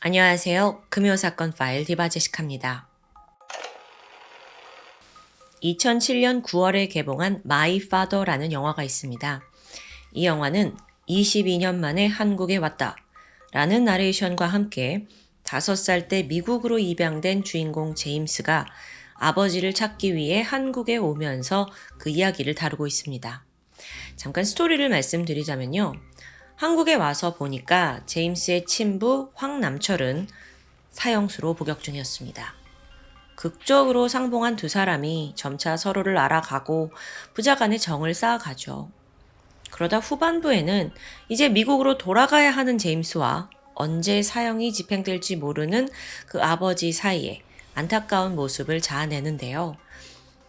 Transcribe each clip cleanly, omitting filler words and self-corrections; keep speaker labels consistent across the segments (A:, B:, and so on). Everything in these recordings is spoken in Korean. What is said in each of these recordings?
A: 안녕하세요. 금요사건 파일 디바제시카입니다. 2007년 9월에 개봉한 마이 파더라는 영화가 있습니다. 이 영화는 22년 만에 한국에 왔다 라는 나레이션과 함께 5살 때 미국으로 입양된 주인공 제임스가 아버지를 찾기 위해 한국에 오면서 그 이야기를 다루고 있습니다. 잠깐 스토리를 말씀드리자면요. 한국에 와서 보니까 제임스의 친부 황남철은 사형수로 복역 중이었습니다. 극적으로 상봉한 두 사람이 점차 서로를 알아가고 부자 간의 정을 쌓아가죠. 그러다 후반부에는 이제 미국으로 돌아가야 하는 제임스와 언제 사형이 집행될지 모르는 그 아버지 사이에 안타까운 모습을 자아내는데요.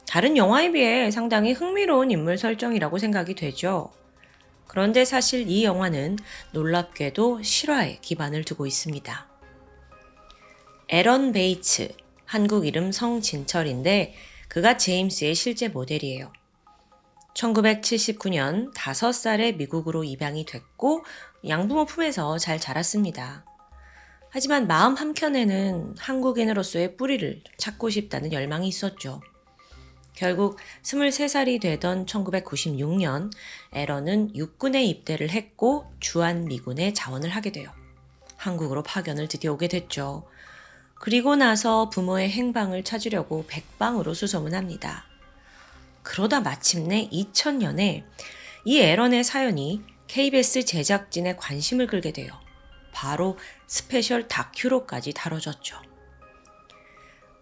A: 다른 영화에 비해 상당히 흥미로운 인물 설정이라고 생각이 되죠. 그런데 사실 이 영화는 놀랍게도 실화에 기반을 두고 있습니다. 에런 베이츠, 한국 이름 성진철인데 그가 제임스의 실제 모델이에요. 1979년 5살에 미국으로 입양이 됐고 양부모 품에서 잘 자랐습니다. 하지만 마음 한켠에는 한국인으로서의 뿌리를 찾고 싶다는 열망이 있었죠. 결국 23살이 되던 1996년 에런은 육군에 입대를 했고 주한미군에 자원을 하게 돼요. 한국으로 파견을 드디어 오게 됐죠. 그리고 나서 부모의 행방을 찾으려고 백방으로 수소문합니다. 그러다 마침내 2000년에 이 에런의 사연이 KBS 제작진의 관심을 끌게 돼요. 바로 스페셜 다큐로까지 다뤄졌죠.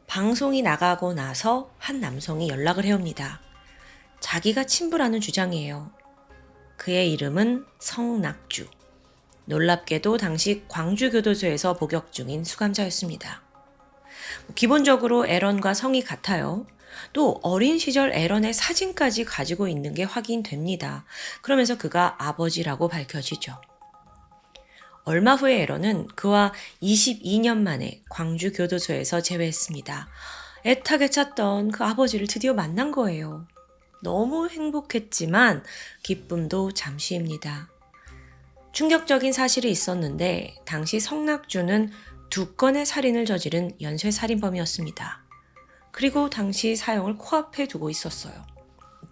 A: 방송이 나가고 나서 한 남성이 연락을 해옵니다. 자기가 친부라는 주장이에요. 그의 이름은 성낙주. 놀랍게도 당시 광주교도소에서 복역 중인 수감자였습니다. 기본적으로 에런과 성이 같아요. 또 어린 시절 에런의 사진까지 가지고 있는 게 확인됩니다. 그러면서 그가 아버지라고 밝혀지죠. 얼마 후에 에런은 그와 22년 만에 광주 교도소에서 재회했습니다. 애타게 찾던 그 아버지를 드디어 만난 거예요. 너무 행복했지만 기쁨도 잠시입니다. 충격적인 사실이 있었는데 당시 성낙주는 2건의 살인을 저지른 연쇄살인범이었습니다. 그리고 당시 사형을 코앞에 두고 있었어요.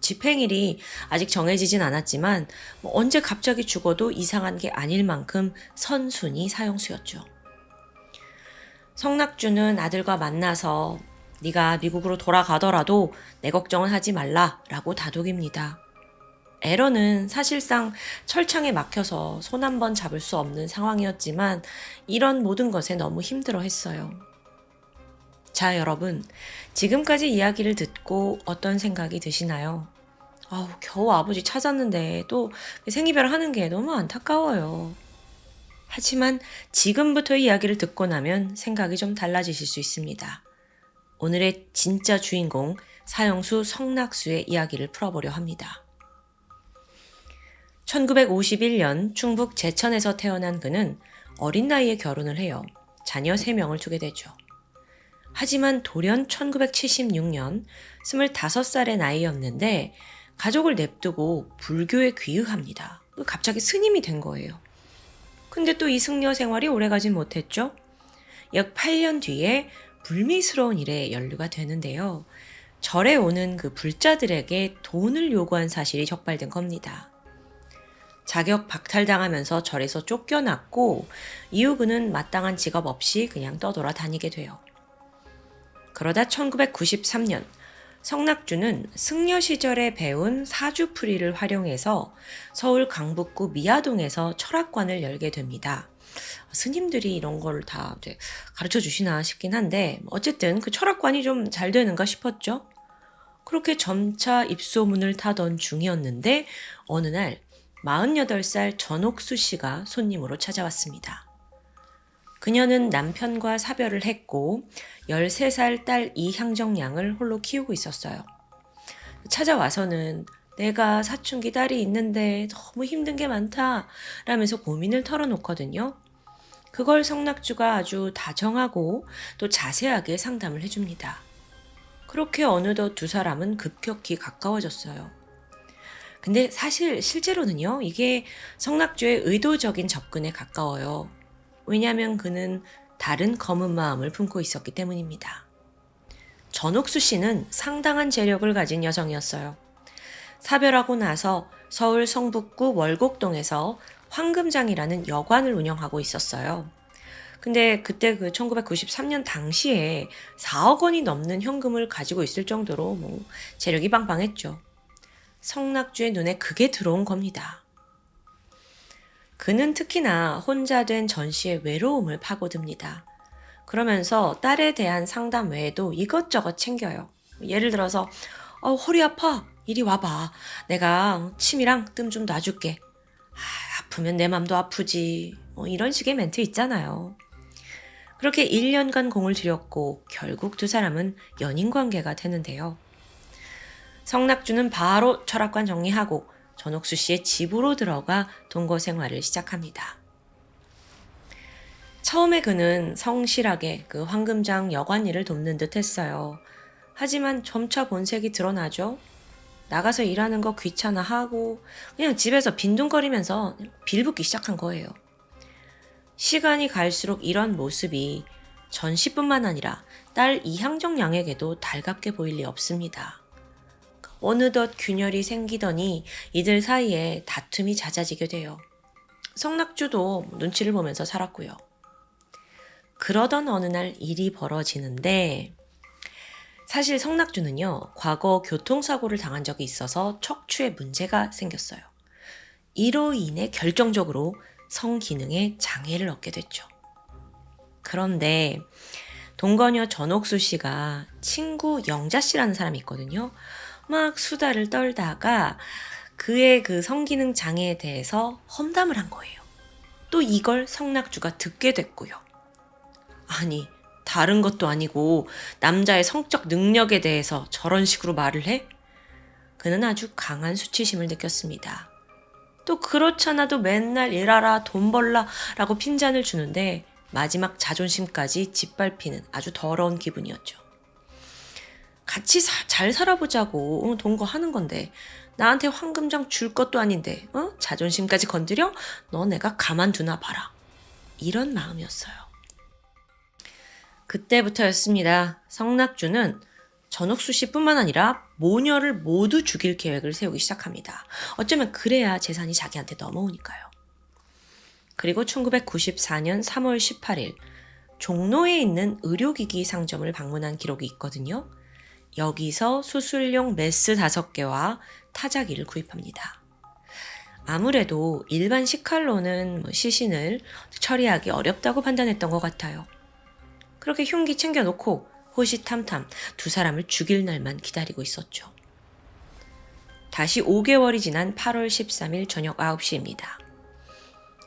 A: 집행일이 아직 정해지진 않았지만 언제 갑자기 죽어도 이상한 게 아닐 만큼 선순위 사형수였죠. 성낙주는 아들과 만나서 네가 미국으로 돌아가더라도 내 걱정은 하지 말라라고 다독입니다. 에런은 사실상 철창에 막혀서 손 한 번 잡을 수 없는 상황이었지만 이런 모든 것에 너무 힘들어했어요. 자, 여러분, 지금까지 이야기를 듣고 어떤 생각이 드시나요? 겨우 아버지 찾았는데 또 생이별을 하는 게 너무 안타까워요. 하지만 지금부터 이야기를 듣고 나면 생각이 좀 달라지실 수 있습니다. 오늘의 진짜 주인공 사형수 성낙수의 이야기를 풀어보려 합니다. 1951년 충북 제천에서 태어난 그는 어린 나이에 결혼을 해요. 자녀 3명을 두게 되죠. 하지만 돌연 1976년 25살의 나이였는데 가족을 냅두고 불교에 귀의합니다. 갑자기 스님이 된 거예요. 근데 또 이 승려 생활이 오래가진 못했죠. 약 8년 뒤에 불미스러운 일에 연루가 되는데요. 절에 오는 그 불자들에게 돈을 요구한 사실이 적발된 겁니다. 자격 박탈당하면서 절에서 쫓겨났고 이후 그는 마땅한 직업 없이 그냥 떠돌아 다니게 돼요. 그러다 1993년 성낙주는 승려 시절에 배운 사주풀이를 활용해서 서울 강북구 미아동에서 철학관을 열게 됩니다. 스님들이 이런 걸 다 가르쳐 주시나 싶긴 한데 어쨌든 그 철학관이 좀 잘 되는가 싶었죠. 그렇게 점차 입소문을 타던 중이었는데 어느 날 48살 전옥수 씨가 손님으로 찾아왔습니다. 그녀는 남편과 사별을 했고 13살 딸 이향정 양을 홀로 키우고 있었어요. 찾아와서는 내가 사춘기 딸이 있는데 너무 힘든 게 많다 라면서 고민을 털어놓거든요. 그걸 성낙주가 아주 다정하고 또 자세하게 상담을 해줍니다. 그렇게 어느덧 두 사람은 급격히 가까워졌어요. 근데 사실 실제로는요, 이게 성낙주의 의도적인 접근에 가까워요. 왜냐하면 그는 다른 검은 마음을 품고 있었기 때문입니다. 전옥수 씨는 상당한 재력을 가진 여성이었어요. 사별하고 나서 서울 성북구 월곡동에서 황금장이라는 여관을 운영하고 있었어요. 근데 그때 그 1993년 당시에 4억 원이 넘는 현금을 가지고 있을 정도로 재력이 빵빵했죠. 성낙주의 눈에 그게 들어온 겁니다. 그는 특히나 혼자 된 전 씨의 외로움을 파고듭니다. 그러면서 딸에 대한 상담 외에도 이것저것 챙겨요. 예를 들어서 허리 아파. 이리 와봐. 내가 침이랑 뜸 좀 놔줄게. 아프면 내 맘도 아프지. 이런 식의 멘트 있잖아요. 그렇게 1년간 공을 들였고 결국 두 사람은 연인 관계가 되는데요. 성낙주는 바로 철학관 정리하고 전옥수 씨의 집으로 들어가 동거 생활을 시작합니다. 처음에 그는 성실하게 그 황금장 여관 일을 돕는 듯 했어요. 하지만 점차 본색이 드러나죠. 나가서 일하는 거 귀찮아하고 그냥 집에서 빈둥거리면서 빌붙기 시작한 거예요. 시간이 갈수록 이런 모습이 전 씨뿐만 아니라 딸 이향정 양에게도 달갑게 보일 리 없습니다. 어느덧 균열이 생기더니 이들 사이에 다툼이 잦아지게 돼요. 성낙주도 눈치를 보면서 살았고요. 그러던 어느 날 일이 벌어지는데 사실 성낙주는요, 과거 교통사고를 당한 적이 있어서 척추에 문제가 생겼어요. 이로 인해 결정적으로 성기능에 장애를 얻게 됐죠. 그런데 동거녀 전옥수 씨가 친구 영자 씨라는 사람이 있거든요. 막 수다를 떨다가 그의 그 성기능 장애에 대해서 험담을 한 거예요. 또 이걸 성낙주가 듣게 됐고요. 아니, 다른 것도 아니고 남자의 성적 능력에 대해서 저런 식으로 말을 해? 그는 아주 강한 수치심을 느꼈습니다. 또 그렇잖아도 맨날 일하라, 돈 벌라 라고 핀잔을 주는데 마지막 자존심까지 짓밟히는 아주 더러운 기분이었죠. 같이 잘 살아보자고 동거하는 건데 나한테 황금장 줄 것도 아닌데 자존심까지 건드려? 너 내가 가만두나 봐라. 이런 마음이었어요. 그때부터였습니다. 성낙주는 전옥수 씨뿐만 아니라 모녀를 모두 죽일 계획을 세우기 시작합니다. 어쩌면 그래야 재산이 자기한테 넘어오니까요. 그리고 1994년 3월 18일 종로에 있는 의료기기 상점을 방문한 기록이 있거든요. 여기서 수술용 메스 5개와 타자기를 구입합니다. 아무래도 일반 식칼로는 시신을 처리하기 어렵다고 판단했던 것 같아요. 그렇게 흉기 챙겨놓고 호시탐탐 두 사람을 죽일 날만 기다리고 있었죠. 다시 5개월이 지난 8월 13일 저녁 9시입니다.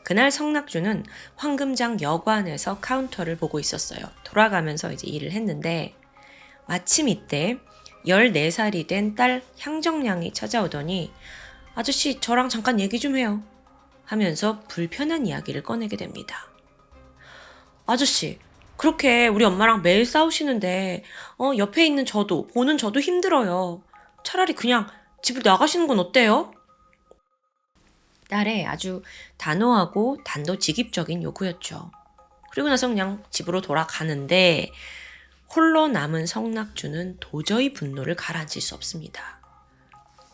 A: 그날 성낙주는 황금장 여관에서 카운터를 보고 있었어요. 돌아가면서 이제 일을 했는데 마침 이때 14살이 된 딸 향정양이 찾아오더니 아저씨 저랑 잠깐 얘기 좀 해요 하면서 불편한 이야기를 꺼내게 됩니다. 아저씨 그렇게 우리 엄마랑 매일 싸우시는데 옆에 있는 저도 보는 저도 힘들어요. 차라리 그냥 집을 나가시는 건 어때요? 딸의 아주 단호하고 단도직입적인 요구였죠. 그리고 나서 그냥 집으로 돌아가는데 홀로 남은 성낙주는 도저히 분노를 가라앉힐 수 없습니다.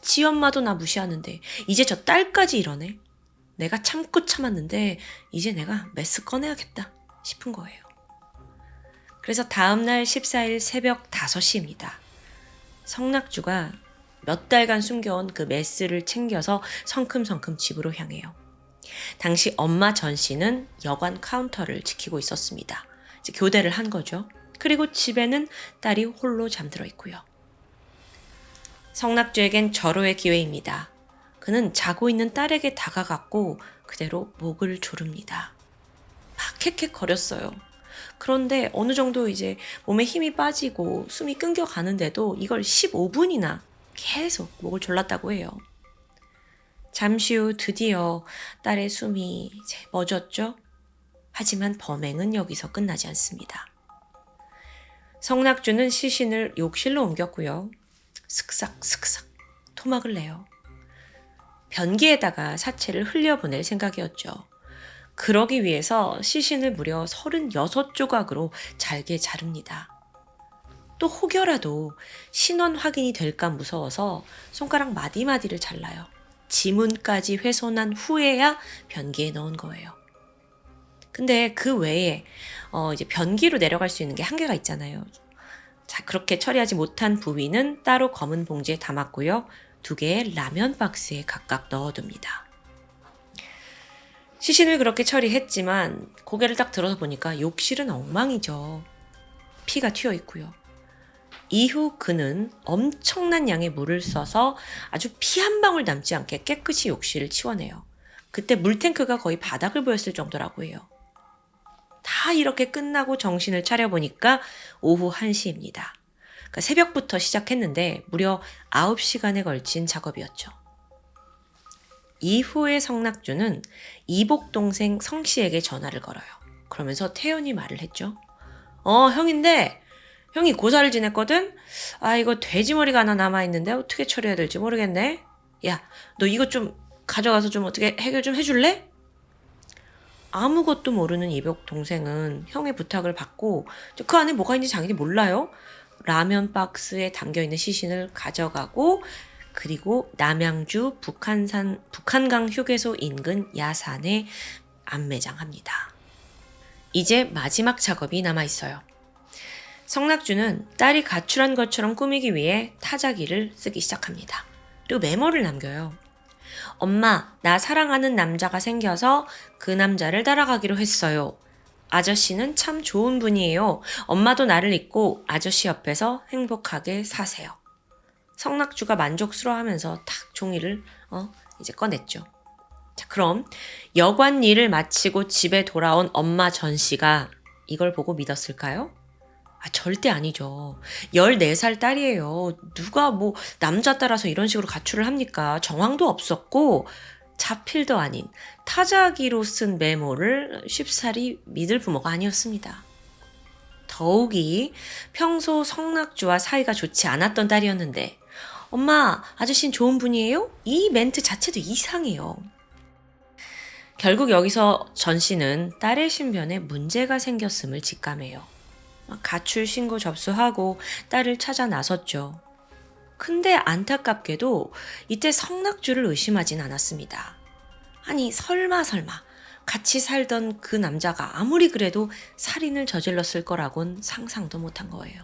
A: 지 엄마도 나 무시하는데 이제 저 딸까지 이러네. 내가 참고 참았는데 이제 내가 메스 꺼내야겠다 싶은 거예요. 그래서 다음날 14일 새벽 5시입니다. 성낙주가 몇 달간 숨겨온 그 메스를 챙겨서 성큼성큼 집으로 향해요. 당시 엄마 전 씨는 여관 카운터를 지키고 있었습니다. 이제 교대를 한 거죠. 그리고 집에는 딸이 홀로 잠들어 있고요. 성낙주에겐 절호의 기회입니다. 그는 자고 있는 딸에게 다가갔고 그대로 목을 조릅니다. 막 캑캑거렸어요. 그런데 어느 정도 이제 몸에 힘이 빠지고 숨이 끊겨가는데도 이걸 15분이나 계속 목을 졸랐다고 해요. 잠시 후 드디어 딸의 숨이 이제 멎었죠. 하지만 범행은 여기서 끝나지 않습니다. 성낙주는 시신을 욕실로 옮겼고요. 슥싹슥싹 토막을 내요. 변기에다가 사체를 흘려보낼 생각이었죠. 그러기 위해서 시신을 무려 36조각으로 잘게 자릅니다. 또 혹여라도 신원 확인이 될까 무서워서 손가락 마디마디를 잘라요. 지문까지 훼손한 후에야 변기에 넣은 거예요. 근데 그 외에 이제 변기로 내려갈 수 있는 게 한계가 있잖아요. 자, 그렇게 처리하지 못한 부위는 따로 검은 봉지에 담았고요. 2개의 라면 박스에 각각 넣어둡니다. 시신을 그렇게 처리했지만 고개를 딱 들어서 보니까 욕실은 엉망이죠. 피가 튀어 있고요. 이후 그는 엄청난 양의 물을 써서 아주 피 한 방울 남지 않게 깨끗이 욕실을 치워내요. 그때 물탱크가 거의 바닥을 보였을 정도라고 해요. 다 이렇게 끝나고 정신을 차려보니까 오후 1시입니다. 그러니까 새벽부터 시작했는데 무려 9시간에 걸친 작업이었죠. 이후에 성낙주는 이복 동생 성씨에게 전화를 걸어요. 그러면서 태연이 말을 했죠. 형인데 형이 고사를 지냈거든? 이거 돼지머리가 하나 남아있는데 어떻게 처리해야 될지 모르겠네. 야, 너 이거 좀 가져가서 좀 어떻게 해결 좀 해줄래? 아무것도 모르는 이복 동생은 형의 부탁을 받고 그 안에 뭐가 있는지 당연히 몰라요. 라면 박스에 담겨있는 시신을 가져가고 그리고 남양주 북한강 휴게소 인근 야산에 안매장합니다. 이제 마지막 작업이 남아있어요. 성낙주는 딸이 가출한 것처럼 꾸미기 위해 타자기를 쓰기 시작합니다. 그리고 메모를 남겨요. 엄마, 나 사랑하는 남자가 생겨서 그 남자를 따라가기로 했어요. 아저씨는 참 좋은 분이에요. 엄마도 나를 잊고 아저씨 옆에서 행복하게 사세요. 성낙주가 만족스러워하면서 탁 종이를 이제 꺼냈죠. 자, 그럼 여관 일을 마치고 집에 돌아온 엄마 전씨가 이걸 보고 믿었을까요? 절대 아니죠. 14살 딸이에요. 누가 뭐 남자 따라서 이런 식으로 가출을 합니까? 정황도 없었고 자필도 아닌 타자기로 쓴 메모를 쉽사리 믿을 부모가 아니었습니다. 더욱이 평소 성낙주와 사이가 좋지 않았던 딸이었는데 엄마, 아저씨는 좋은 분이에요? 이 멘트 자체도 이상해요. 결국 여기서 전 씨는 딸의 신변에 문제가 생겼음을 직감해요. 가출 신고 접수하고 딸을 찾아 나섰죠. 근데 안타깝게도 이때 성낙주를 의심하진 않았습니다. 아니 설마 같이 살던 그 남자가 아무리 그래도 살인을 저질렀을 거라곤 상상도 못한 거예요.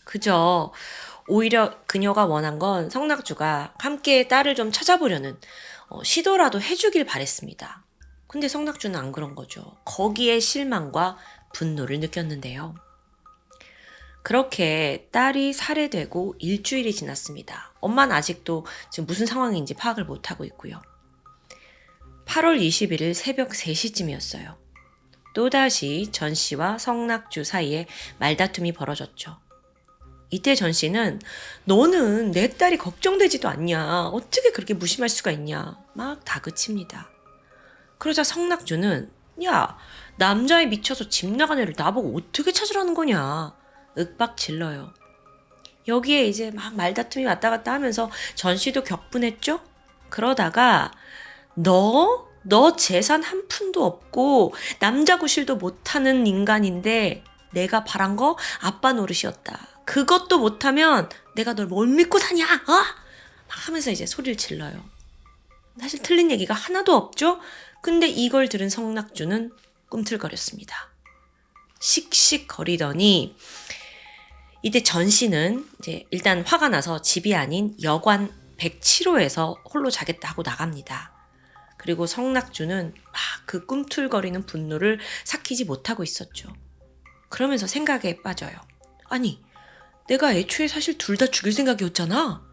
A: 그저 오히려 그녀가 원한 건 성낙주가 함께 딸을 좀 찾아보려는 시도라도 해주길 바랬습니다. 근데 성낙주는 안 그런 거죠. 거기에 실망과 분노를 느꼈는데요. 그렇게 딸이 살해되고 일주일이 지났습니다. 엄마는 아직도 지금 무슨 상황인지 파악을 못하고 있고요. 8월 21일 새벽 3시쯤이었어요. 또다시 전 씨와 성낙주 사이에 말다툼이 벌어졌죠. 이때 전 씨는 너는 내 딸이 걱정되지도 않냐. 어떻게 그렇게 무심할 수가 있냐. 막 다그칩니다. 그러자 성낙주는 야, 남자에 미쳐서 집 나간 애를 나보고 어떻게 찾으라는 거냐. 윽박 질러요. 여기에 이제 막 말다툼이 왔다 갔다 하면서 전 씨도 격분했죠? 그러다가 너 재산 한 푼도 없고 남자 구실도 못하는 인간인데 내가 바란 거 아빠 노릇이었다. 그것도 못하면 내가 널 뭘 믿고 사냐? 막 하면서 이제 소리를 질러요. 사실 틀린 얘기가 하나도 없죠? 근데 이걸 들은 성낙주는 꿈틀거렸습니다. 씩씩거리더니 이때 전 씨는 이제 일단 화가 나서 집이 아닌 여관 107호에서 홀로 자겠다 하고 나갑니다. 그리고 성낙주는 막 그 꿈틀거리는 분노를 삭히지 못하고 있었죠. 그러면서 생각에 빠져요. 아니, 내가 애초에 사실 둘 다 죽일 생각이었잖아.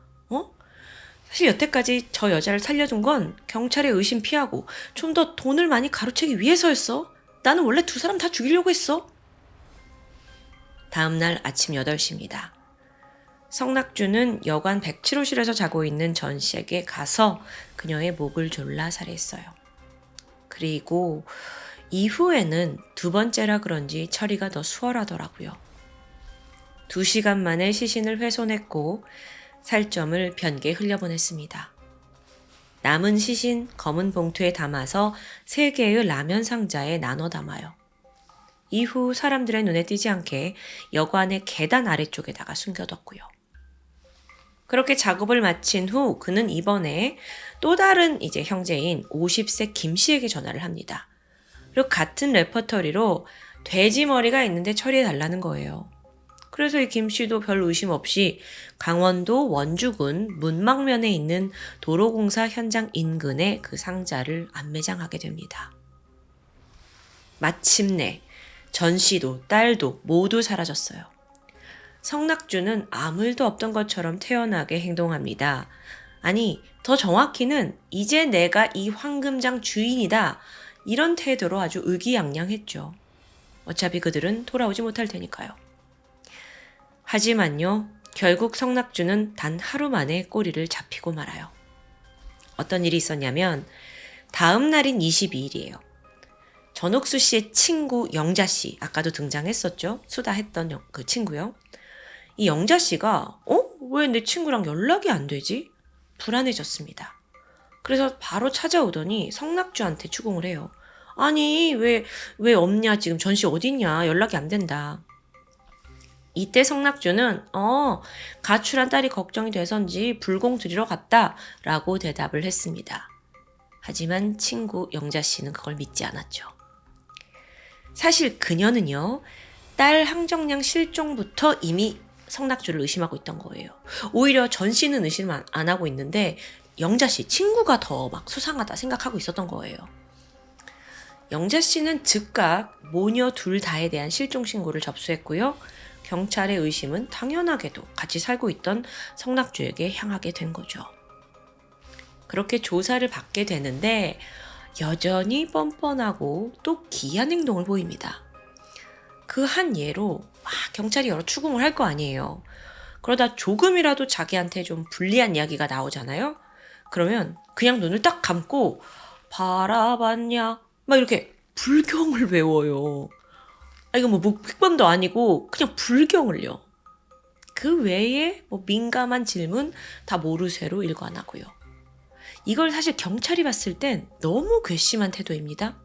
A: 사실 여태까지 저 여자를 살려준 건 경찰의 의심 피하고 좀 더 돈을 많이 가로채기 위해서였어. 나는 원래 두 사람 다 죽이려고 했어. 다음날 아침 8시입니다. 성낙주는 여관 107호실에서 자고 있는 전 씨에게 가서 그녀의 목을 졸라 살해했어요. 그리고 이후에는 두 번째라 그런지 처리가 더 수월하더라고요. 2시간 만에 시신을 훼손했고 살점을 변기에 흘려보냈습니다. 남은 시신 검은 봉투에 담아서 3개의 라면 상자에 나눠 담아요. 이후 사람들의 눈에 띄지 않게 여관의 계단 아래쪽에다가 숨겨뒀고요. 그렇게 작업을 마친 후 그는 이번에 또 다른 이제 형제인 50세 김 씨에게 전화를 합니다. 그리고 같은 레퍼토리로 돼지 머리가 있는데 처리해 달라는 거예요. 그래서 이 김 씨도 별 의심 없이 강원도 원주군 문막면에 있는 도로공사 현장 인근에 그 상자를 안매장하게 됩니다. 마침내 전 씨도 딸도 모두 사라졌어요. 성낙주는 아무 일도 없던 것처럼 태연하게 행동합니다. 아니, 더 정확히는 이제 내가 이 황금장 주인이다. 이런 태도로 아주 의기양양했죠. 어차피 그들은 돌아오지 못할 테니까요. 하지만요, 결국 성낙주는 단 하루 만에 꼬리를 잡히고 말아요. 어떤 일이 있었냐면 다음 날인 22일이에요. 전옥수 씨의 친구 영자 씨, 아까도 등장했었죠. 수다했던 그 친구요. 이 영자 씨가 왜 내 친구랑 연락이 안 되지? 불안해졌습니다. 그래서 바로 찾아오더니 성낙주한테 추궁을 해요. 아니 왜 없냐, 지금 전 씨 어딨냐, 연락이 안 된다. 이때 성낙주는 가출한 딸이 걱정이 돼서인지 불공 들이러 갔다 라고 대답을 했습니다. 하지만 친구 영자 씨는 그걸 믿지 않았죠. 사실 그녀는요, 딸 항정량 실종부터 이미 성낙주를 의심하고 있던 거예요. 오히려 전 씨는 의심 안 하고 있는데 영자 씨 친구가 더 막 수상하다 생각하고 있었던 거예요. 영자 씨는 즉각 모녀 둘 다에 대한 실종 신고를 접수했고요. 경찰의 의심은 당연하게도 같이 살고 있던 성낙주에게 향하게 된 거죠. 그렇게 조사를 받게 되는데 여전히 뻔뻔하고 또 기이한 행동을 보입니다. 그 한 예로 경찰이 여러 추궁을 할 거 아니에요. 그러다 조금이라도 자기한테 좀 불리한 이야기가 나오잖아요. 그러면 그냥 눈을 딱 감고 바라봤냐 막 이렇게 불경을 외워요. 이거 뭐 묵빅반도 아니고 그냥 불경을요. 그 외에 뭐 민감한 질문 다 모르쇠로 일관하고요. 이걸 사실 경찰이 봤을 땐 너무 괘씸한 태도입니다.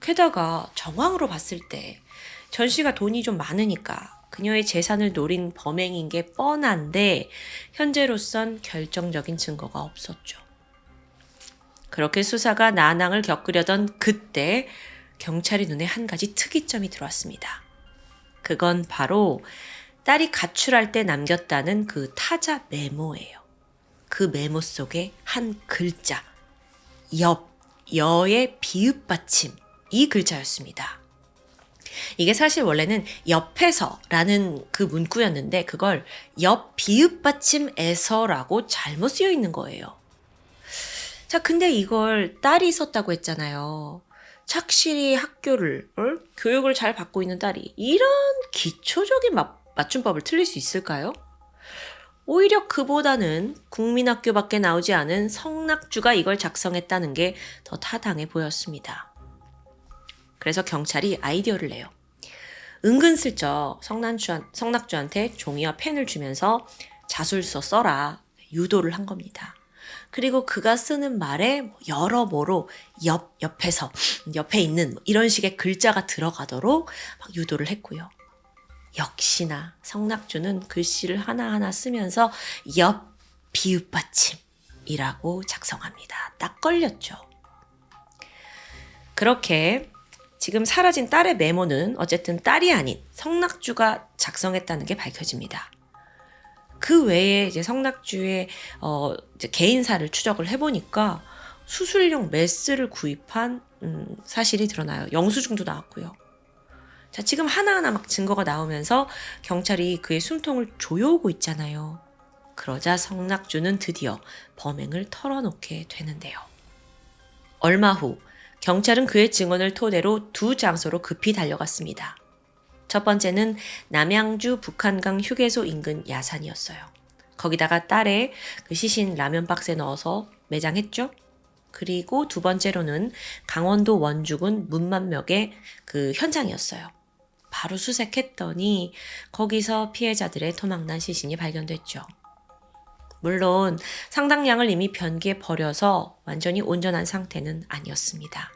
A: 게다가 정황으로 봤을 때 전 씨가 돈이 좀 많으니까 그녀의 재산을 노린 범행인 게 뻔한데 현재로선 결정적인 증거가 없었죠. 그렇게 수사가 난항을 겪으려던 그때 경찰의 눈에 한 가지 특이점이 들어왔습니다. 그건 바로 딸이 가출할 때 남겼다는 그 타자 메모예요. 그 메모 속에 한 글자, 여의 비읍 받침, 이 글자였습니다. 이게 사실 원래는 옆에서라는 그 문구였는데 그걸 옆 비읍 받침에서라고 잘못 쓰여 있는 거예요. 자, 근데 이걸 딸이 있었다고 했잖아요. 착실히 학교를, 교육을 잘 받고 있는 딸이 이런 기초적인 맞춤법을 틀릴 수 있을까요? 오히려 그보다는 국민학교밖에 나오지 않은 성낙주가 이걸 작성했다는 게 더 타당해 보였습니다. 그래서 경찰이 아이디어를 내요. 은근슬쩍 성낙주한테 종이와 펜을 주면서 자술서 써라 유도를 한 겁니다. 그리고 그가 쓰는 말에 여러모로 옆에 있는 이런 식의 글자가 들어가도록 막 유도를 했고요. 역시나 성낙주는 글씨를 하나하나 쓰면서 옆 비읍 받침이라고 작성합니다. 딱 걸렸죠. 그렇게 지금 사라진 딸의 메모는 어쨌든 딸이 아닌 성낙주가 작성했다는 게 밝혀집니다. 그 외에 이제 성낙주의 이제 개인사를 추적을 해보니까 수술용 메스를 구입한 사실이 드러나요. 영수증도 나왔고요. 자, 지금 하나하나 막 증거가 나오면서 경찰이 그의 숨통을 조여오고 있잖아요. 그러자 성낙주는 드디어 범행을 털어놓게 되는데요. 얼마 후 경찰은 그의 증언을 토대로 두 장소로 급히 달려갔습니다. 첫 번째는 남양주 북한강 휴게소 인근 야산이었어요. 거기다가 딸의 그 시신 라면 박스에 넣어서 매장했죠. 그리고 두 번째로는 강원도 원주군 문만역의 그 현장이었어요. 바로 수색했더니 거기서 피해자들의 토막난 시신이 발견됐죠. 물론 상당량을 이미 변기에 버려서 완전히 온전한 상태는 아니었습니다.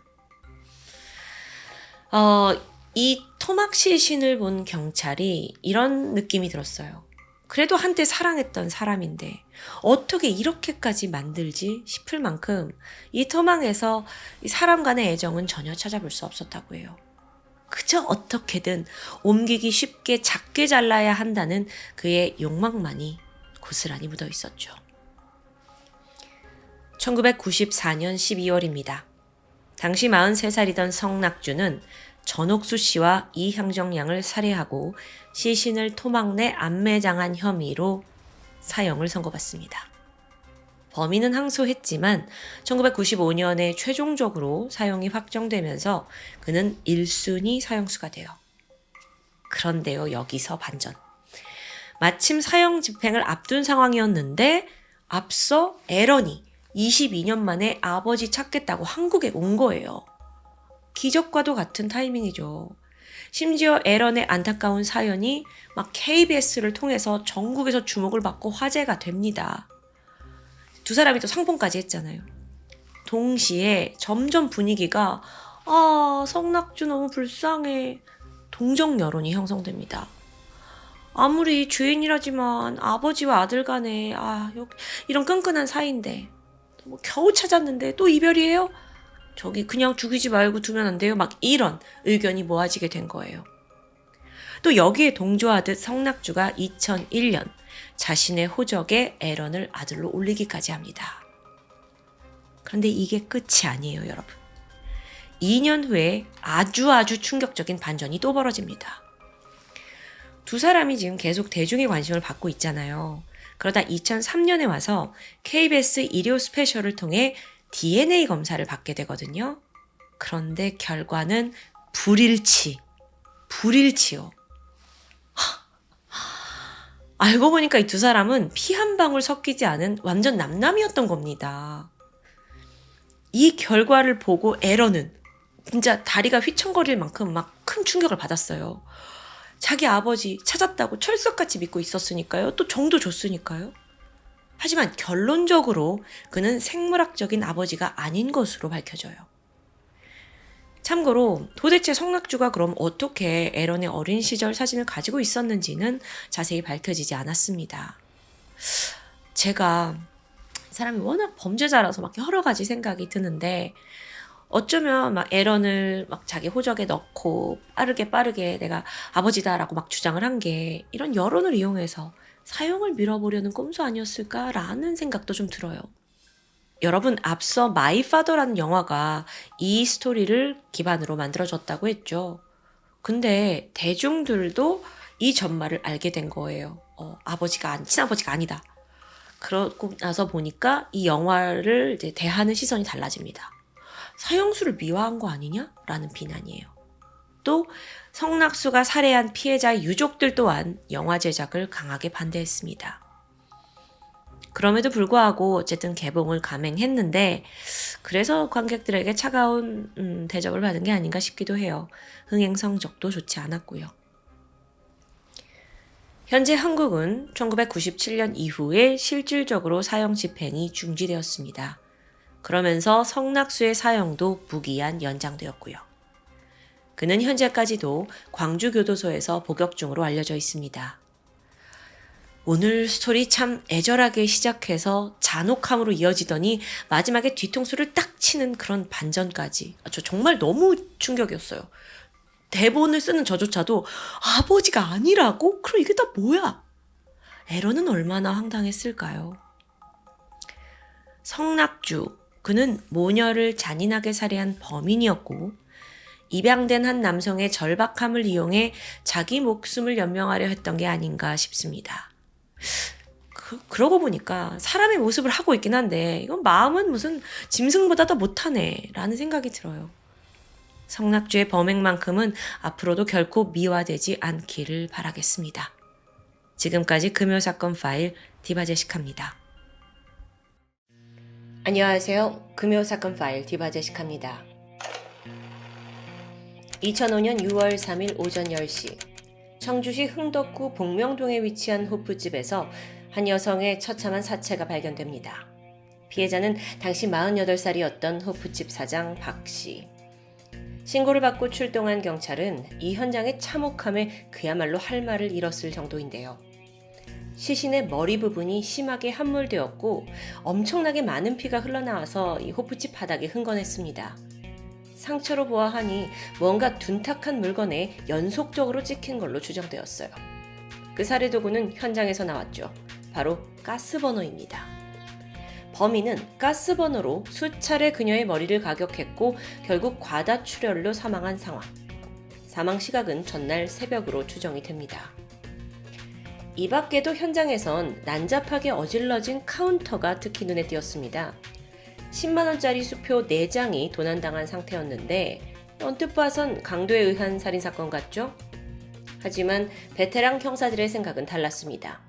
A: 이 토막 시신을 본 경찰이 이런 느낌이 들었어요. 그래도 한때 사랑했던 사람인데 어떻게 이렇게까지 만들지 싶을 만큼 이 토막에서 이 사람 간의 애정은 전혀 찾아볼 수 없었다고 해요. 그저 어떻게든 옮기기 쉽게 작게 잘라야 한다는 그의 욕망만이 고스란히 묻어 있었죠. 1994년 12월입니다. 당시 43살이던 성낙주는 전옥수 씨와 이향정 양을 살해하고 시신을 토막 내 안매장한 혐의로 사형을 선고받습니다. 범인은 항소했지만 1995년에 최종적으로 사형이 확정되면서 그는 1순위 사형수가 돼요. 그런데요, 여기서 반전. 마침 사형 집행을 앞둔 상황이었는데 앞서 에런이 22년 만에 아버지 찾겠다고 한국에 온 거예요. 기적과도 같은 타이밍이죠. 심지어 에런의 안타까운 사연이 막 KBS를 통해서 전국에서 주목을 받고 화제가 됩니다. 두 사람이 또 상봉까지 했잖아요. 동시에 점점 분위기가 성낙주 너무 불쌍해. 동정 여론이 형성됩니다. 아무리 주인이라지만 아버지와 아들 간에 이런 끈끈한 사이인데 뭐 겨우 찾았는데 또 이별이에요? 저기 그냥 죽이지 말고 두면 안 돼요? 막 이런 의견이 모아지게 된 거예요. 또 여기에 동조하듯 성낙주가 2001년 자신의 호적에 에런을 아들로 올리기까지 합니다. 그런데 이게 끝이 아니에요, 여러분. 2년 후에 아주 충격적인 반전이 또 벌어집니다. 두 사람이 지금 계속 대중의 관심을 받고 있잖아요. 그러다 2003년에 와서 KBS 일요 스페셜을 통해 DNA 검사를 받게 되거든요. 그런데 결과는 불일치요. 알고 보니까 이 두 사람은 피 한 방울 섞이지 않은 완전 남남이었던 겁니다. 이 결과를 보고 에런은 진짜 다리가 휘청거릴 만큼 막 큰 충격을 받았어요. 자기 아버지 찾았다고 철석같이 믿고 있었으니까요. 또 정도 줬으니까요. 하지만 결론적으로 그는 생물학적인 아버지가 아닌 것으로 밝혀져요. 참고로 도대체 성낙주가 그럼 어떻게 에런의 어린 시절 사진을 가지고 있었는지는 자세히 밝혀지지 않았습니다. 제가 사람이 워낙 범죄자라서 막 여러 가지 생각이 드는데 어쩌면 막 에런을 막 자기 호적에 넣고 빠르게 내가 아버지다라고 막 주장을 한 게 이런 여론을 이용해서 사형을 밀어보려는 꼼수 아니었을까라는 생각도 좀 들어요. 여러분, 앞서 마이 파더라는 영화가 이 스토리를 기반으로 만들어졌다고 했죠. 근데 대중들도 이 전말을 알게 된 거예요. 친아버지가 아니다. 그러고 나서 보니까 이 영화를 이제 대하는 시선이 달라집니다. 사형수를 미화한 거 아니냐? 라는 비난이에요. 또 성낙수가 살해한 피해자의 유족들 또한 영화 제작을 강하게 반대했습니다. 그럼에도 불구하고 어쨌든 개봉을 감행했는데 그래서 관객들에게 차가운 대접을 받은 게 아닌가 싶기도 해요. 흥행 성적도 좋지 않았고요. 현재 한국은 1997년 이후에 실질적으로 사형 집행이 중지되었습니다. 그러면서 성낙수의 사형도 무기한 연장되었고요. 그는 현재까지도 광주교도소에서 복역 중으로 알려져 있습니다. 오늘 스토리 참 애절하게 시작해서 잔혹함으로 이어지더니 마지막에 뒤통수를 딱 치는 그런 반전까지. 저 정말 너무 충격이었어요. 대본을 쓰는 저조차도 아버지가 아니라고? 그럼 이게 다 뭐야? 에런은 얼마나 황당했을까요? 성낙주, 그는 모녀를 잔인하게 살해한 범인이었고 입양된 한 남성의 절박함을 이용해 자기 목숨을 연명하려 했던 게 아닌가 싶습니다. 그러고 보니까 사람의 모습을 하고 있긴 한데 이건 마음은 무슨 짐승보다 더 못하네 라는 생각이 들어요. 성낙주의 범행만큼은 앞으로도 결코 미화되지 않기를 바라겠습니다. 지금까지 금요사건 파일 디바제시카입니다. 안녕하세요. 금요사건 파일 디바제시카입니다. 2005년 6월 3일 오전 10시 청주시 흥덕구 복명동에 위치한 호프집에서 한 여성의 처참한 사체가 발견됩니다. 피해자는 당시 48살이었던 호프집 사장 박 씨. 신고를 받고 출동한 경찰은 이 현장의 참혹함에 그야말로 할 말을 잃었을 정도인데요. 시신의 머리 부분이 심하게 함몰되었고 엄청나게 많은 피가 흘러나와서 이 호프집 바닥에 흥건했습니다. 상처로 보아하니 뭔가 둔탁한 물건에 연속적으로 찍힌 걸로 추정되었어요. 그 살해 도구는 현장에서 나왔죠. 바로 가스버너입니다. 범인은 가스버너로 수차례 그녀의 머리를 가격했고 결국 과다출혈로 사망한 상황. 사망 시각은 전날 새벽으로 추정이 됩니다. 이 밖에도 현장에선 난잡하게 어질러진 카운터가 특히 눈에 띄었습니다. 10만원짜리 수표 4장이 도난당한 상태였는데 언뜻 봐선 강도에 의한 살인사건 같죠? 하지만 베테랑 형사들의 생각은 달랐습니다.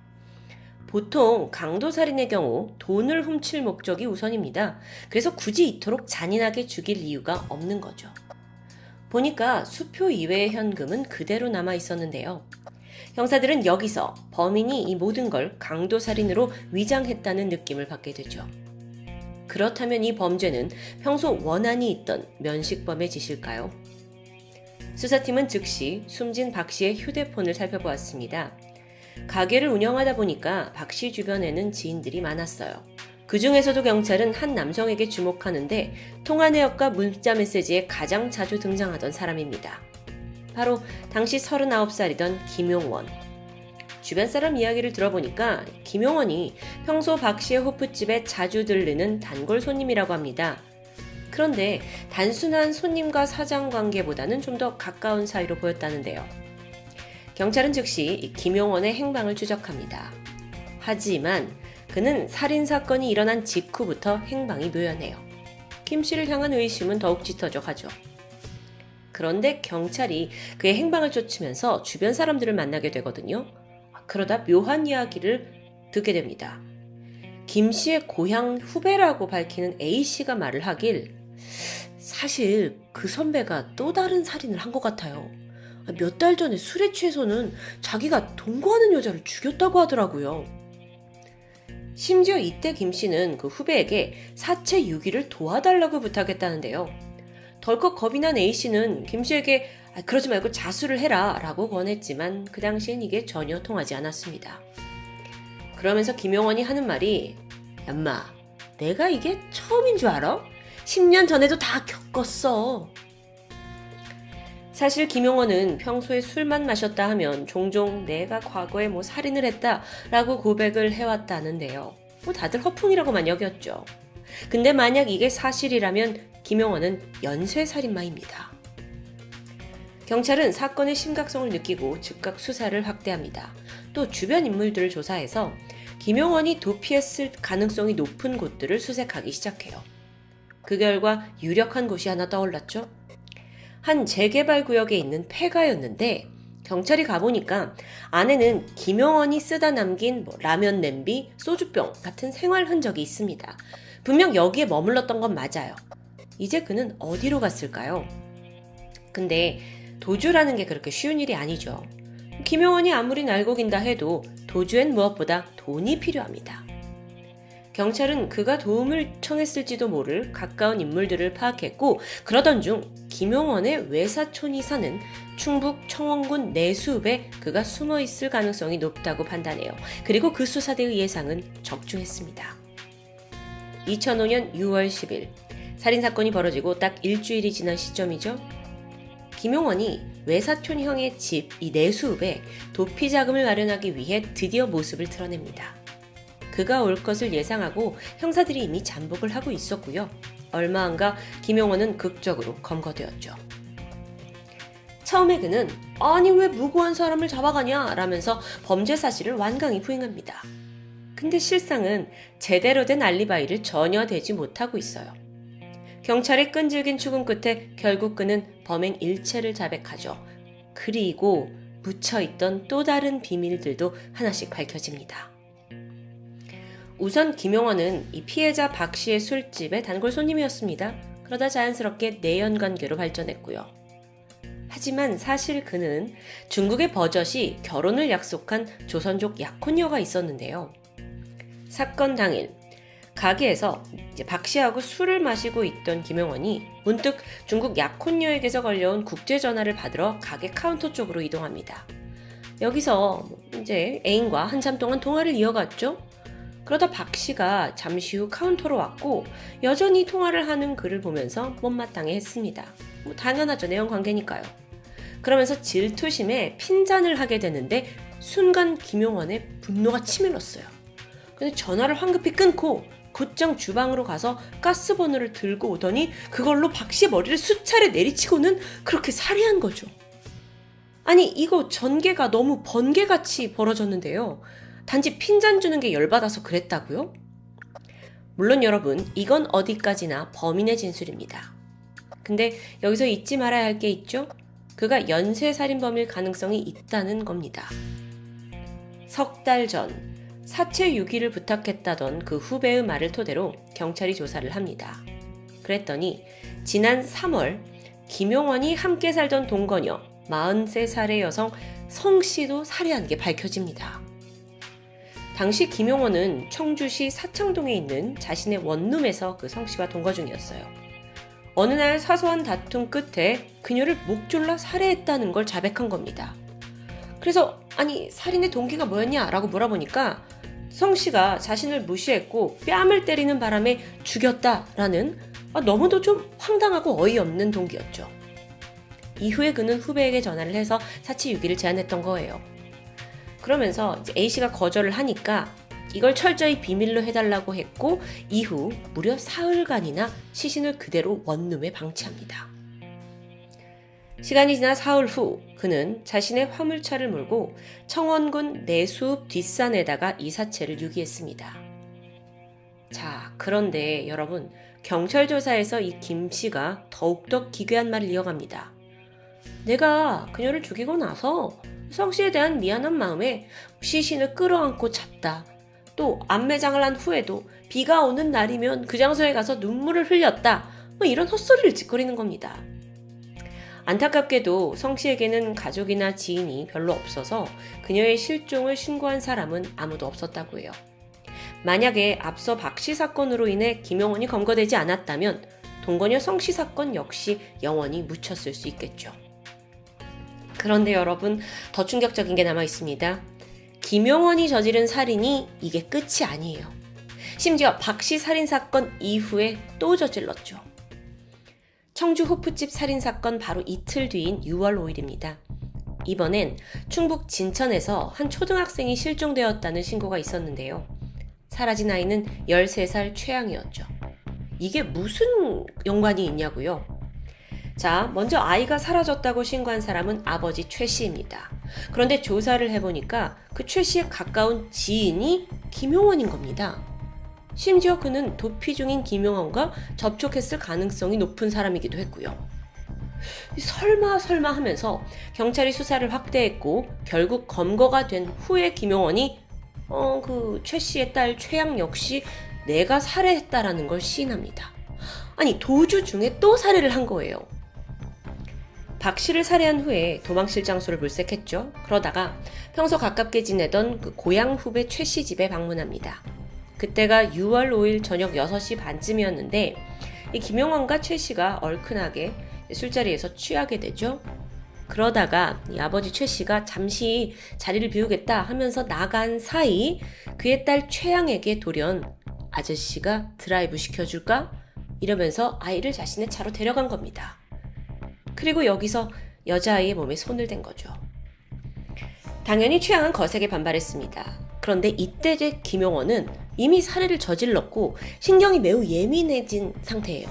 A: 보통 강도살인의 경우 돈을 훔칠 목적이 우선입니다. 그래서 굳이 이토록 잔인하게 죽일 이유가 없는 거죠. 보니까 수표 이외의 현금은 그대로 남아 있었는데요. 형사들은 여기서 범인이 이 모든 걸 강도살인으로 위장했다는 느낌을 받게 되죠. 그렇다면 이 범죄는 평소 원한이 있던 면식범의 짓일까요? 수사팀은 즉시 숨진 박 씨의 휴대폰을 살펴보았습니다. 가게를 운영하다 보니까 박 씨 주변에는 지인들이 많았어요. 그 중에서도 경찰은 한 남성에게 주목하는데 통화 내역과 문자 메시지에 가장 자주 등장하던 사람입니다. 바로 당시 39살이던 김용원. 주변 사람 이야기를 들어보니까 김용원이 평소 박 씨의 호프집에 자주 들르는 단골 손님이라고 합니다. 그런데 단순한 손님과 사장 관계보다는 좀 더 가까운 사이로 보였다는데요. 경찰은 즉시 김용원의 행방을 추적합니다. 하지만 그는 살인사건이 일어난 직후부터 행방이 묘연해요. 김 씨를 향한 의심은 더욱 짙어져 가죠. 그런데 경찰이 그의 행방을 쫓으면서 주변 사람들을 만나게 되거든요. 그러다 묘한 이야기를 듣게 됩니다. 김 씨의 고향 후배라고 밝히는 A 씨가 말을 하길 사실 그 선배가 또 다른 살인을 한 것 같아요. 몇 달 전에 술에 취해서는 자기가 동거하는 여자를 죽였다고 하더라고요. 심지어 이때 김 씨는 그 후배에게 사체 유기를 도와달라고 부탁했다는데요. 덜컥 겁이 난 A 씨는 김 씨에게 그러지 말고 자수를 해라 라고 권했지만 그 당시엔 이게 전혀 통하지 않았습니다. 그러면서 김용원이 하는 말이 얌마 내가 이게 처음인 줄 알아? 10년 전에도 다 겪었어. 사실 김용원은 평소에 술만 마셨다 하면 종종 내가 과거에 살인을 했다 라고 고백을 해왔다는데요. 다들 허풍이라고만 여겼죠. 근데 만약 이게 사실이라면 김용원은 연쇄살인마입니다. 경찰은 사건의 심각성을 느끼고 즉각 수사를 확대합니다. 또 주변 인물들을 조사해서 김용원이 도피했을 가능성이 높은 곳들을 수색하기 시작해요. 그 결과 유력한 곳이 하나 떠올랐죠. 한 재개발 구역에 있는 폐가였는데 경찰이 가보니까 안에는 김용원이 쓰다 남긴 라면 냄비, 소주병 같은 생활 흔적이 있습니다. 분명 여기에 머물렀던 건 맞아요. 이제 그는 어디로 갔을까요? 근데 도주라는 게 그렇게 쉬운 일이 아니죠. 김용원이 아무리 날고긴다 해도 도주엔 무엇보다 돈이 필요합니다. 경찰은 그가 도움을 청했을지도 모를 가까운 인물들을 파악했고 그러던 중 김용원의 외사촌이 사는 충북 청원군 내수읍에 그가 숨어있을 가능성이 높다고 판단해요. 그리고 그 수사대의 예상은 적중했습니다. 2005년 6월 10일 살인사건이 벌어지고 딱 일주일이 지난 시점이죠. 김용원이 외사촌 형의 집 이 내수읍에 도피 자금을 마련하기 위해 드디어 모습을 드러냅니다. 그가 올 것을 예상하고 형사들이 이미 잠복을 하고 있었고요. 얼마 안가 김용원은 극적으로 검거되었죠. 처음에 그는 아니 왜 무고한 사람을 잡아가냐 라면서 범죄 사실을 완강히 부인합니다. 근데 실상은 제대로 된 알리바이를 전혀 대지 못하고 있어요. 경찰의 끈질긴 추궁 끝에 결국 그는 범행 일체를 자백하죠. 그리고 묻혀있던 또 다른 비밀들도 하나씩 밝혀집니다. 우선 김용원은 이 피해자 박 씨의 술집의 단골 손님이었습니다. 그러다 자연스럽게 내연 관계로 발전했고요. 하지만 사실 그는 중국의 버젓이 결혼을 약속한 조선족 약혼녀가 있었는데요. 사건 당일 가게에서 이제 박 씨하고 술을 마시고 있던 김용원이 문득 중국 약혼녀에게서 걸려온 국제 전화를 받으러 가게 카운터 쪽으로 이동합니다. 여기서 이제 애인과 한참 동안 통화를 이어갔죠. 그러다 박 씨가 잠시 후 카운터로 왔고 여전히 통화를 하는 그를 보면서 못마땅해 했습니다. 당연하죠. 내연 관계니까요. 그러면서 질투심에 핀잔을 하게 되는데 순간 김용원의 분노가 치밀었어요. 근데 전화를 황급히 끊고 곧장 주방으로 가서 가스버너를 들고 오더니 그걸로 박 씨 머리를 수차례 내리치고는 그렇게 살해한 거죠. 아니 이거 전개가 너무 번개같이 벌어졌는데요. 단지 핀잔 주는 게 열받아서 그랬다고요? 물론 여러분 이건 어디까지나 범인의 진술입니다. 근데 여기서 잊지 말아야 할 게 있죠? 그가 연쇄살인범일 가능성이 있다는 겁니다. 석 달 전 사체 유기를 부탁했다던 그 후배의 말을 토대로 경찰이 조사를 합니다. 그랬더니 지난 3월 김용원이 함께 살던 동거녀 43살의 여성 성씨도 살해한 게 밝혀집니다. 당시 김용원은 청주시 사창동에 있는 자신의 원룸에서 그 성씨와 동거 중이었어요. 어느 날 사소한 다툼 끝에 그녀를 목 졸라 살해했다는 걸 자백한 겁니다. 그래서 아니 살인의 동기가 뭐였냐 라고 물어보니까 성씨가 자신을 무시했고 뺨을 때리는 바람에 죽였다라는 너무도 좀 황당하고 어이없는 동기였죠. 이후에 그는 후배에게 전화를 해서 사체 유기를 제안했던 거예요. 그러면서 이제 A씨가 거절을 하니까 이걸 철저히 비밀로 해달라고 했고 이후 무려 사흘간이나 시신을 그대로 원룸에 방치합니다. 시간이 지나 사흘 후 그는 자신의 화물차를 몰고 청원군 내수읍 뒷산에다가 이 사체를 유기했습니다. 자, 그런데 여러분 경찰 조사에서 이 김 씨가 더욱더 기괴한 말을 이어갑니다. 내가 그녀를 죽이고 나서 성 씨에 대한 미안한 마음에 시신을 끌어안고 잤다. 또 안매장을 한 후에도 비가 오는 날이면 그 장소에 가서 눈물을 흘렸다. 이런 헛소리를 짓거리는 겁니다. 안타깝게도 성 씨에게는 가족이나 지인이 별로 없어서 그녀의 실종을 신고한 사람은 아무도 없었다고 해요. 만약에 앞서 박 씨 사건으로 인해 김용원이 검거되지 않았다면 동거녀 성 씨 사건 역시 영원히 묻혔을 수 있겠죠. 그런데 여러분 더 충격적인 게 남아 있습니다. 김용원이 저지른 살인이 이게 끝이 아니에요. 심지어 박 씨 살인사건 이후에 또 저질렀죠. 청주 호프집 살인사건 바로 이틀 뒤인 6월 5일입니다. 이번엔 충북 진천에서 한 초등학생이 실종되었다는 신고가 있었는데요. 사라진 아이는 13살 최양이었죠. 이게 무슨 연관이 있냐고요? 자, 먼저 아이가 사라졌다고 신고한 사람은 아버지 최 씨입니다. 그런데 조사를 해보니까 그 최 씨의 가까운 지인이 김용원인 겁니다. 심지어 그는 도피 중인 김용원과 접촉했을 가능성이 높은 사람이기도 했고요. 설마 하면서 경찰이 수사를 확대했고 결국 검거가 된 후에 김용원이 그 최 씨의 딸 최양 역시 내가 살해했다라는 걸 시인합니다. 아니 도주 중에 또 살해를 한 거예요. 박 씨를 살해한 후에 도망칠 장소를 물색했죠. 그러다가 평소 가깝게 지내던 그 고향 후배 최 씨 집에 방문합니다. 그때가 6월 5일 저녁 6시 반쯤이었는데 이 김용원과 최 씨가 얼큰하게 술자리에서 취하게 되죠. 그러다가 이 아버지 최 씨가 잠시 자리를 비우겠다 하면서 나간 사이 그의 딸 최양에게 돌연 아저씨가 드라이브 시켜줄까? 이러면서 아이를 자신의 차로 데려간 겁니다. 그리고 여기서 여자아이의 몸에 손을 댄 거죠. 당연히 최양은 거세게 반발했습니다. 그런데 이때 김용원은 이미 살해를 저질렀고 신경이 매우 예민해진 상태예요.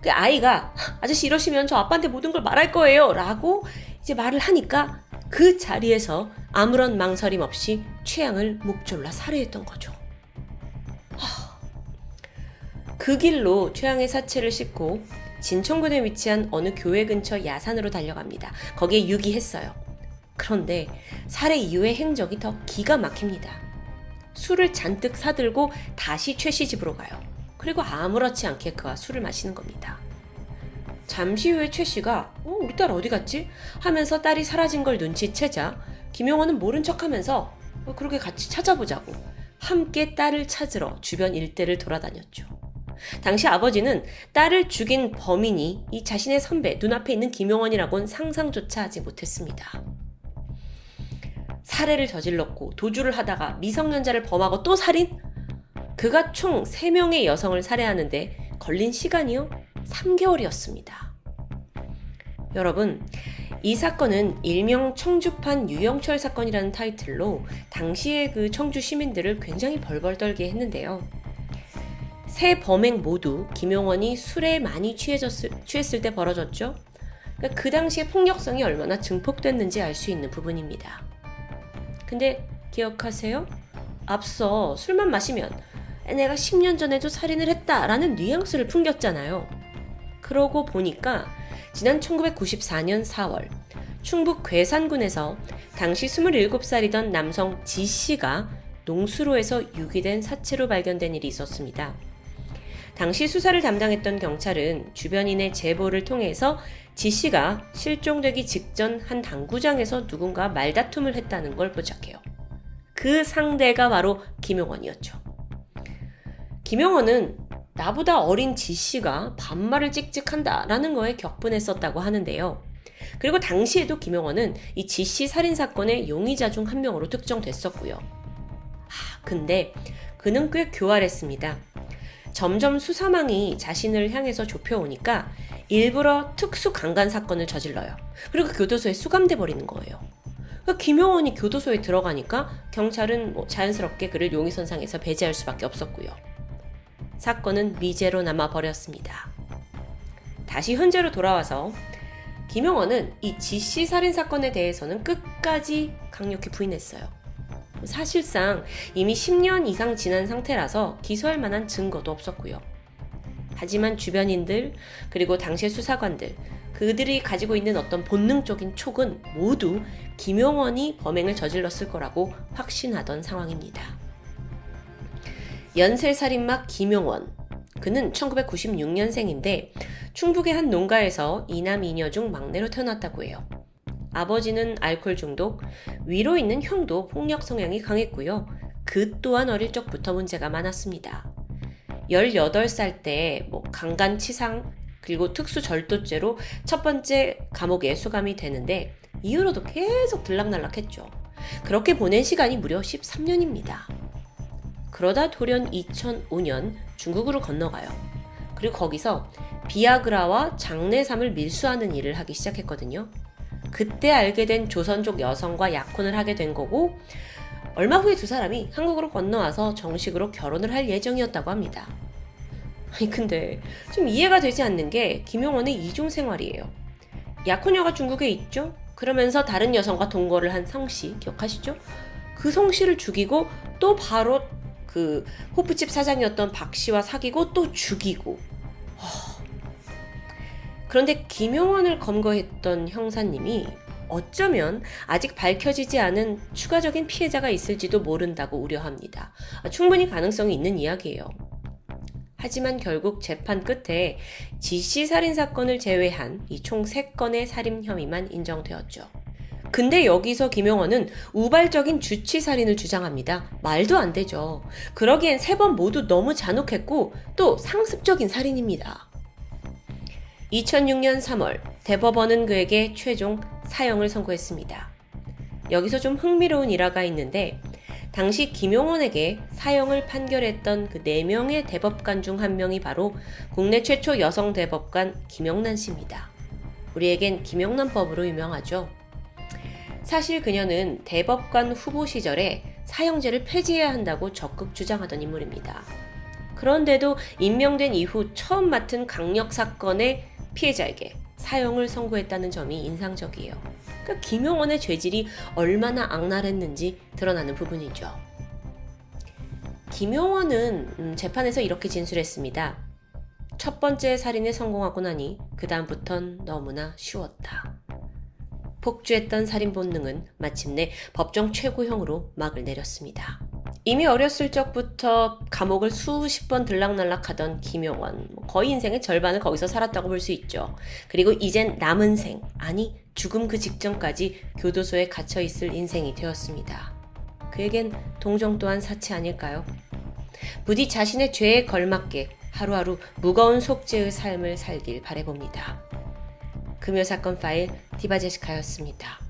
A: 그 아이가 아저씨 이러시면 저 아빠한테 모든 걸 말할 거예요 라고 이제 말을 하니까 그 자리에서 아무런 망설임 없이 최양을 목졸라 살해했던 거죠. 그 길로 최양의 사체를 싣고 진천군에 위치한 어느 교회 근처 야산으로 달려갑니다. 거기에 유기했어요. 그런데 살해 이후의 행적이 더 기가 막힙니다. 술을 잔뜩 사들고 다시 최 씨 집으로 가요. 그리고 아무렇지 않게 그와 술을 마시는 겁니다. 잠시 후에 최 씨가 우리 딸 어디 갔지? 하면서 딸이 사라진 걸 눈치채자 김용원은 모른 척하면서 그러게 같이 찾아보자고 함께 딸을 찾으러 주변 일대를 돌아다녔죠. 당시 아버지는 딸을 죽인 범인이 이 자신의 선배 눈앞에 있는 김용원이라고는 상상조차 하지 못했습니다. 살해를 저질렀고 도주를 하다가 미성년자를 범하고 또 살인? 그가 총 3명의 여성을 살해하는데 걸린 시간이요? 3개월이었습니다. 여러분, 이 사건은 일명 청주판 유영철 사건이라는 타이틀로 당시의 그 청주 시민들을 굉장히 벌벌 떨게 했는데요. 세 범행 모두 김용원이 술에 많이 취했을 때 벌어졌죠. 그러니까 그 당시의 폭력성이 얼마나 증폭됐는지 알 수 있는 부분입니다. 근데 기억하세요? 앞서 술만 마시면 내가 10년 전에도 살인을 했다라는 뉘앙스를 풍겼잖아요. 그러고 보니까 지난 1994년 4월 충북 괴산군에서 당시 27살이던 남성 지씨가 농수로에서 유기된 사체로 발견된 일이 있었습니다. 당시 수사를 담당했던 경찰은 주변인의 제보를 통해서 지씨가 실종되기 직전 한 당구장에서 누군가 말다툼을 했다는 걸 포착해요. 그 상대가 바로 김용원이었죠. 김용원은 나보다 어린 지씨가 반말을 찍찍한다라는 거에 격분했었다고 하는데요. 그리고 당시에도 김용원은 이 지씨 살인사건의 용의자 중 한 명으로 특정됐었고요. 근데 그는 꽤 교활했습니다. 점점 수사망이 자신을 향해서 좁혀오니까 일부러 특수 강간 사건을 저질러요. 그리고 교도소에 수감돼 버리는 거예요. 그러니까 김용원이 교도소에 들어가니까 경찰은 자연스럽게 그를 용의선상에서 배제할 수밖에 없었고요. 사건은 미제로 남아버렸습니다. 다시 현재로 돌아와서 김용원은 이 지씨 살인사건에 대해서는 끝까지 강력히 부인했어요. 사실상 이미 10년 이상 지난 상태라서 기소할 만한 증거도 없었고요. 하지만 주변인들 그리고 당시의 수사관들 그들이 가지고 있는 어떤 본능적인 촉은 모두 김용원이 범행을 저질렀을 거라고 확신하던 상황입니다. 연쇄살인마 김용원, 그는 1996년생인데 충북의 한 농가에서 이남 이녀 중 막내로 태어났다고 해요. 아버지는 알코올 중독, 위로 있는 형도 폭력 성향이 강했고요. 그 또한 어릴 적부터 문제가 많았습니다. 18살 때 강간치상 그리고 특수절도죄로 첫 번째 감옥에 수감이 되는데 이후로도 계속 들락날락했죠. 그렇게 보낸 시간이 무려 13년입니다. 그러다 돌연 2005년 중국으로 건너가요. 그리고 거기서 비아그라와 장내삼을 밀수하는 일을 하기 시작했거든요. 그때 알게 된 조선족 여성과 약혼을 하게 된 거고 얼마 후에 두 사람이 한국으로 건너와서 정식으로 결혼을 할 예정이었다고 합니다. 아니 근데 좀 이해가 되지 않는 게 김용원의 이중 생활이에요. 약혼녀가 중국에 있죠? 그러면서 다른 여성과 동거를 한 성씨 기억하시죠? 그 성씨를 죽이고 또 바로 그 호프집 사장이었던 박씨와 사귀고 또 죽이고. 그런데 김용원을 검거했던 형사님이 어쩌면 아직 밝혀지지 않은 추가적인 피해자가 있을지도 모른다고 우려합니다. 충분히 가능성이 있는 이야기예요. 하지만 결국 재판 끝에 지씨 살인사건을 제외한 이 총 3건의 살인 혐의만 인정되었죠. 근데 여기서 김용원은 우발적인 주치살인을 주장합니다. 말도 안 되죠. 그러기엔 3번 모두 너무 잔혹했고 또 상습적인 살인입니다. 2006년 3월 대법원은 그에게 최종 사형을 선고했습니다. 여기서 좀 흥미로운 일화가 있는데 당시 김용원에게 사형을 판결했던 그 4명의 대법관 중 한 명이 바로 국내 최초 여성 대법관 김영란 씨입니다. 우리에겐 김영란법으로 유명하죠. 사실 그녀는 대법관 후보 시절에 사형제를 폐지해야 한다고 적극 주장하던 인물입니다. 그런데도 임명된 이후 처음 맡은 강력 사건의 피해자에게 사형을 선고했다는 점이 인상적이에요. 그러니까 김용원의 죄질이 얼마나 악랄했는지 드러나는 부분이죠. 김용원은 재판에서 이렇게 진술했습니다. 첫 번째 살인에 성공하고 나니 그 다음부턴 너무나 쉬웠다. 폭주했던 살인 본능은 마침내 법정 최고형으로 막을 내렸습니다. 이미 어렸을 적부터 감옥을 수십 번 들락날락하던 김용원, 거의 인생의 절반을 거기서 살았다고 볼 수 있죠. 그리고 이젠 남은 생, 아니 죽음 그 직전까지 교도소에 갇혀있을 인생이 되었습니다. 그에겐 동정 또한 사치 아닐까요? 부디 자신의 죄에 걸맞게 하루하루 무거운 속죄의 삶을 살길 바라봅니다. 금요사건 파일 디바제시카였습니다.